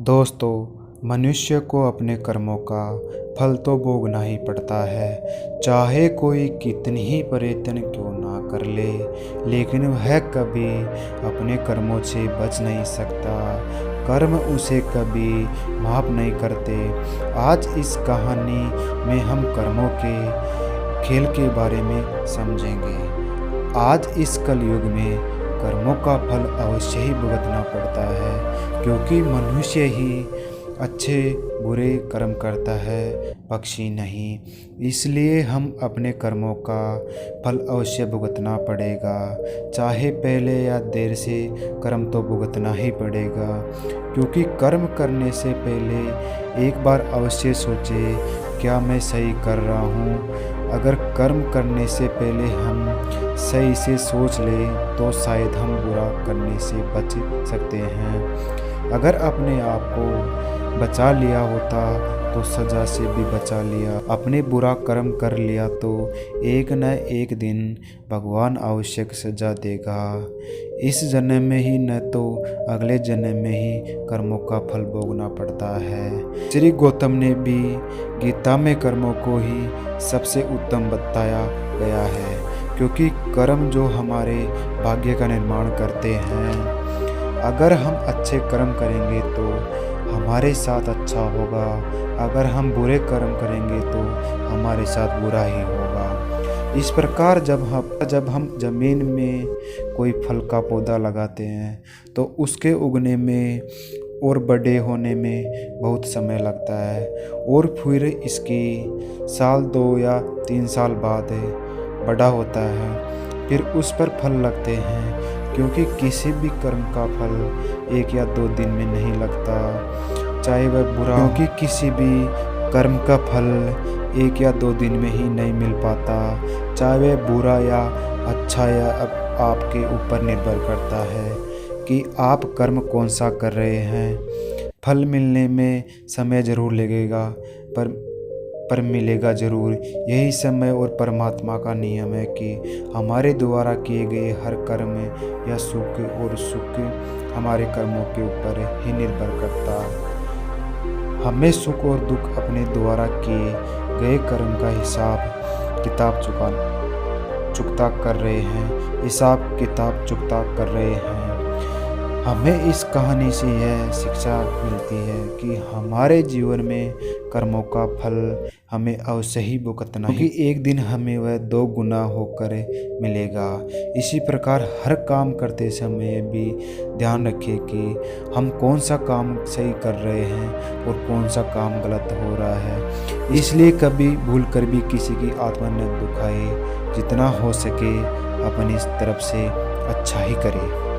दोस्तों, मनुष्य को अपने कर्मों का फल तो भोगना ही पड़ता है, चाहे कोई कितनी ही प्रयत्न क्यों ना कर ले, लेकिन वह कभी अपने कर्मों से बच नहीं सकता। कर्म उसे कभी माफ नहीं करते। आज इस कहानी में हम कर्मों के खेल के बारे में समझेंगे। आज इस कलयुग में कर्मों का फल अवश्य ही भुगतना पड़ता है, क्योंकि मनुष्य ही अच्छे बुरे कर्म करता है, पक्षी नहीं। इसलिए हम अपने कर्मों का फल अवश्य भुगतना पड़ेगा, चाहे पहले या देर से कर्म तो भुगतना ही पड़ेगा। क्योंकि कर्म करने से पहले एक बार अवश्य सोचे, क्या मैं सही कर रहा हूँ। अगर कर्म करने से पहले हम सही से सोच लें तो शायद हम बुरा करने से बच सकते हैं। अगर अपने आप को बचा लिया होता तो सज़ा से भी बचा लिया। अपने बुरा कर्म कर लिया तो एक न एक दिन भगवान आवश्यक सज़ा देगा। इस जन्म में ही न तो अगले जन्म में ही कर्मों का फल भोगना पड़ता है। श्री गौतम ने भी गीता में कर्मों को ही सबसे उत्तम बताया गया है, क्योंकि कर्म जो हमारे भाग्य का निर्माण करते हैं। अगर हम अच्छे कर्म करेंगे तो हमारे साथ अच्छा होगा, अगर हम बुरे कर्म करेंगे तो हमारे साथ बुरा ही होगा। इस प्रकार जब हम ज़मीन में कोई फल का पौधा लगाते हैं तो उसके उगने में और बड़े होने में बहुत समय लगता है, और फिर इसकी साल 2 या 3 साल बाद बड़ा होता है, फिर उस पर फल लगते हैं। क्योंकि किसी भी कर्म का फल 1 या 2 दिन में नहीं लगता, चाहे वह बुरा। क्योंकि किसी भी कर्म का फल 1 या 2 दिन में ही नहीं मिल पाता, चाहे वह बुरा या अच्छा, या आपके ऊपर निर्भर करता है कि आप कर्म कौन सा कर रहे हैं। फल मिलने में समय ज़रूर लगेगा, पर मिलेगा ज़रूर। यही समय और परमात्मा का नियम है कि हमारे द्वारा किए गए हर कर्म या सुख और सुख हमारे कर्मों के ऊपर ही निर्भर करता है। हमें सुख और दुख अपने द्वारा किए गए कर्म का हिसाब किताब चुकता कर रहे हैं। हमें इस कहानी से यह शिक्षा मिलती है कि हमारे जीवन में कर्मों का फल हमें अवश्य ही भुगतना है, क्योंकि एक दिन हमें वह 2 गुना होकर मिलेगा। इसी प्रकार हर काम करते समय भी ध्यान रखें कि हम कौन सा काम सही कर रहे हैं और कौन सा काम गलत हो रहा है। इसलिए कभी भूल कर भी किसी की आत्मा न दुखाए। जितना हो सके अपनी तरफ से अच्छा ही करें।